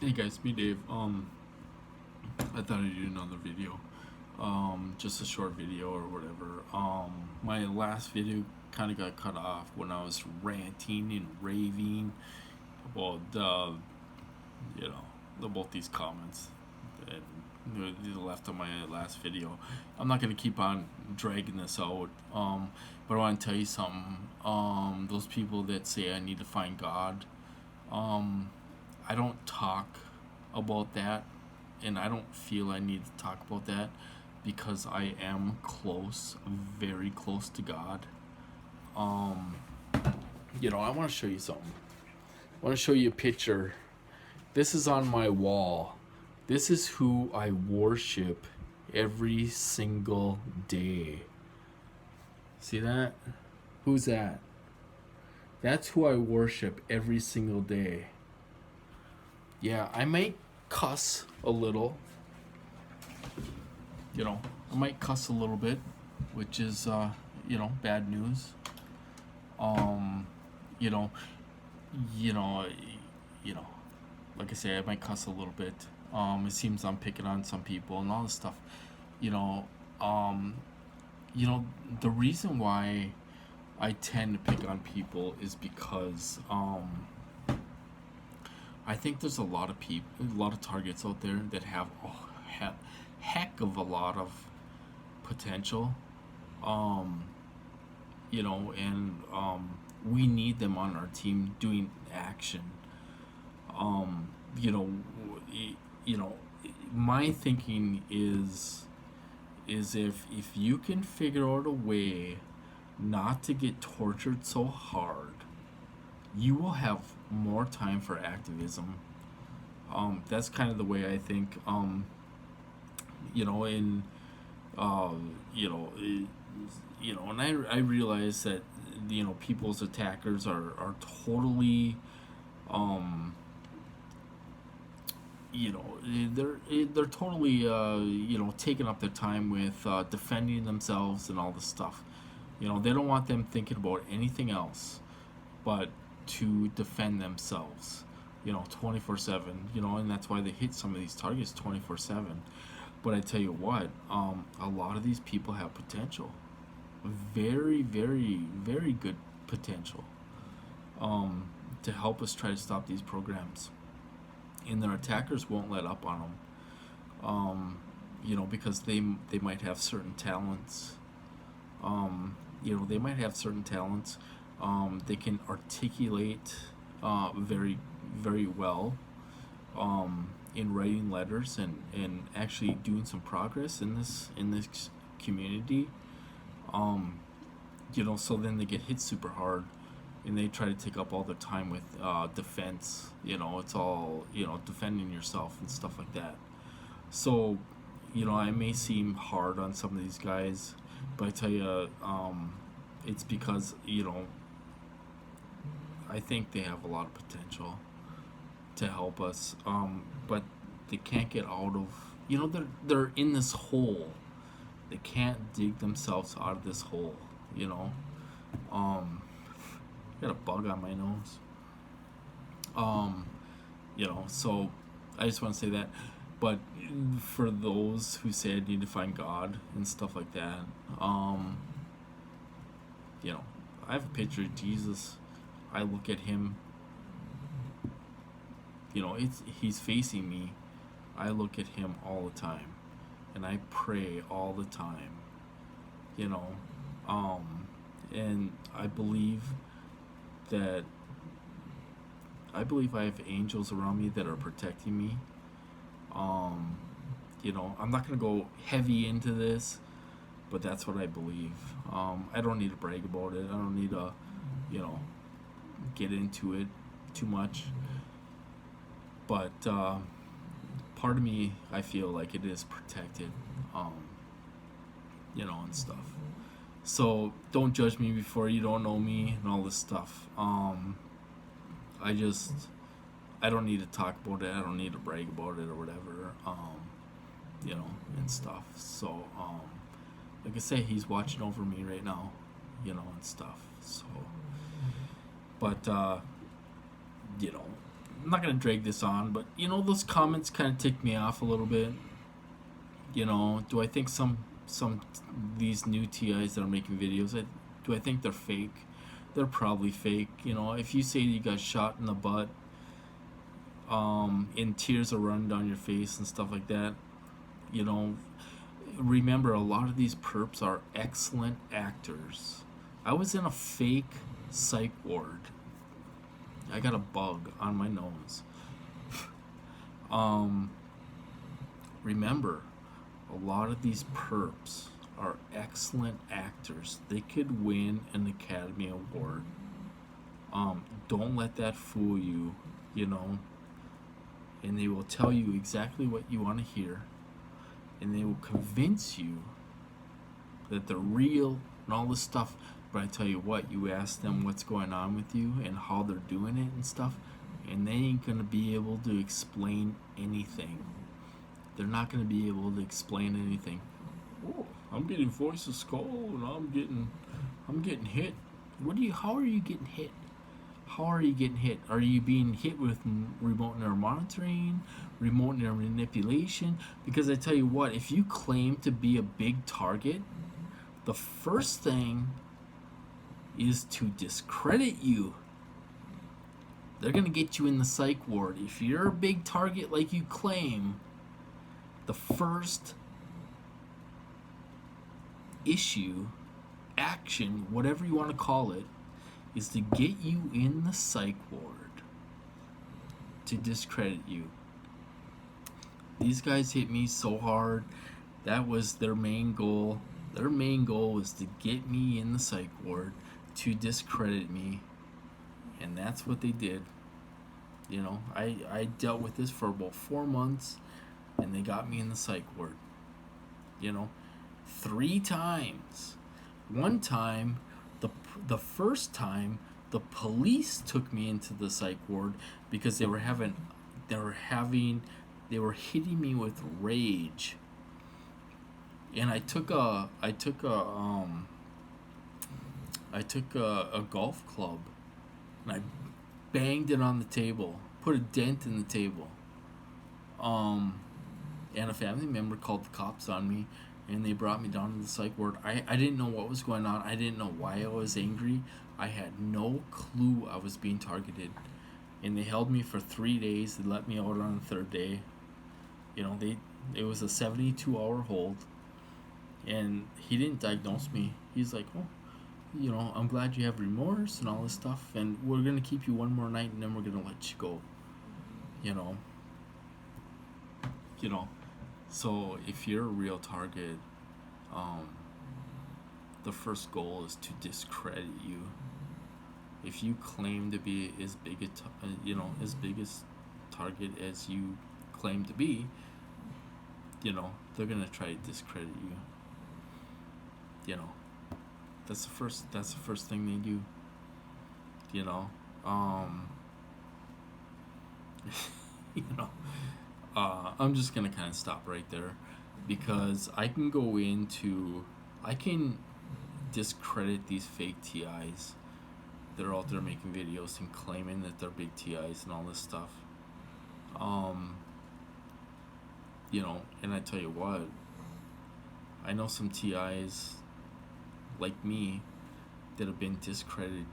Hey guys, me Dave. I thought I'd do another video. Just a short video or whatever. My last video kind of got cut off when I was ranting and raving about about these comments that they left on my last video. I'm not gonna keep on dragging this out. But I want to tell you something. Those people that say I need to find God. Um, I don't talk about that, and I don't feel I need to talk about that because I am close, very close to God. Um, I want to show you something. I want to show you a picture. This is on my wall. This is who I worship every single day. See that? Who's that? That's who I worship every single day. Yeah, I might cuss a little. I might cuss a little bit, which is, bad news. Um, you know, you know, you know, like I say, I might cuss a little bit. It seems I'm picking on some people and all this stuff. You know, um, you know, the reason why I tend to pick on people is because, I think there's a lot of people, a lot of targets out there that have a heck of a lot of potential. Um, and we need them on our team doing action. Um, you know, you know, my thinking is if you can figure out a way not to get tortured so hard, you will have more time for activism. That's kind of the way I think. In uh, you know, eh, and I realize that people's attackers are totally um, they're totally taking up their time with defending themselves and all this stuff. They don't want them thinking about anything else but to defend themselves. 24/7. And that's why they hit some of these targets 24/7. But I tell you what, a lot of these people have potential, very, very, very good potential, um, to help us try to stop these programs. And their attackers won't let up on them, because they might have certain talents. They might have certain talents. They can articulate very, very well, in writing letters and actually doing some progress in this community. Um, so then they get hit super hard, and they try to take up all their time with defense. It's all defending yourself and stuff like that. So, I may seem hard on some of these guys, but I tell you, it's because I think they have a lot of potential to help us. But they can't get out of. They're in this hole. They can't dig themselves out of this hole. You know. Um, got a bug on my nose. Um, So I just want to say that. But for those who say I need to find God and stuff like that, um, you know, I have a picture of Jesus. I look at him. He's facing me. I look at him all the time, and I pray all the time. You know, um, and that I believe I have angels around me that are protecting me. Um, I'm not gonna go heavy into this, but that's what I believe. I don't need to brag about it. I don't need to, you know, get into it too much. But part of me, I feel like it is protected, um, and stuff. So don't judge me before you don't know me and all this stuff. I just, I don't need to talk about it. I don't need to brag about it or whatever. And stuff. So, like I say, he's watching over me right now, and stuff. So, but you know, I'm not gonna drag this on, but you know those comments kind of tick me off a little bit. You know, do I think some these new TIs that are making videos, do I think they're fake? They're probably fake. You know, if you say you got shot in the butt, and tears are running down your face and stuff like that, you know, remember a lot of these perps are excellent actors. I was in a fake psych ward. I got a bug on my nose. Remember, a lot of these perps are excellent actors. They could win an Academy Award. Don't let that fool you, you know. And they will tell you exactly what you want to hear. And they will convince you that they're real and all this stuff. But I tell you what, you ask them what's going on with you and how they're doing it and stuff, and they ain't gonna be able to explain anything. They're not gonna be able to explain anything. Oh, I'm getting voice of skull and I'm getting hit. How are you getting hit? How are you getting hit? Are you being hit with remote neural monitoring, remote neural manipulation? Because I tell you what, if you claim to be a big target, the first thing is to discredit you. They're going to get you in the psych ward. If you're a big target like you claim, the first issue, action, whatever you want to call it, is to get you in the psych ward, to discredit you. These guys hit me so hard. That was their main goal. Their main goal was to get me in the psych ward, to discredit me, and that's what they did. You know, I dealt with this for about 4 months, and they got me in the psych ward. You know, 3 times. One time, the first time, the police took me into the psych ward because they were hitting me with rage, and I took a golf club and I banged it on the table, put a dent in the table. And a family member called the cops on me, and they brought me down to the psych ward. I didn't know what was going on. I didn't know why I was angry. I had no clue I was being targeted. And they held me for 3 days. They let me out on the 3rd day. You know, it was a 72-hour hold. And he didn't diagnose me. He's like, oh, you know, I'm glad you have remorse and all this stuff, and we're going to keep you 1 more night, and then we're going to let you go. You know. So if you're a real target, the first goal is to discredit you. If you claim to be as big as target as you claim to be, you know, they're gonna try to discredit you. You know, that's the first thing they do. You know, you know. I'm just gonna kind of stop right there, because I can discredit these fake TIs that are out there making videos and claiming that they're big TIs and all this stuff. You know, and I tell you what, I know some TIs like me that have been discredited,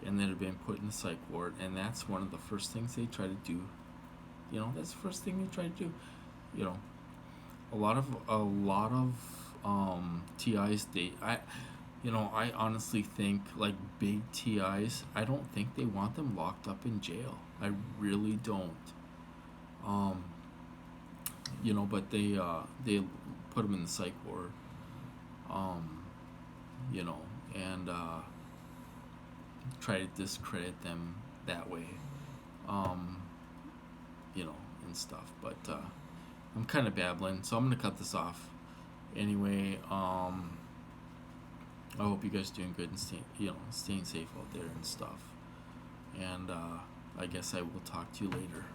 and that have been put in the psych ward, and that's one of the first things they try to do. You know, that's the first thing they try to do. You know, a lot of TIs, I honestly think, like, big TIs, I don't think they want them locked up in jail. I really don't. You know, but they put them in the psych ward. You know, and try to discredit them that way. You know, and stuff. But I'm kind of babbling, so I'm gonna cut this off. Anyway, I hope you guys are doing good and staying safe out there and stuff. And I guess I will talk to you later.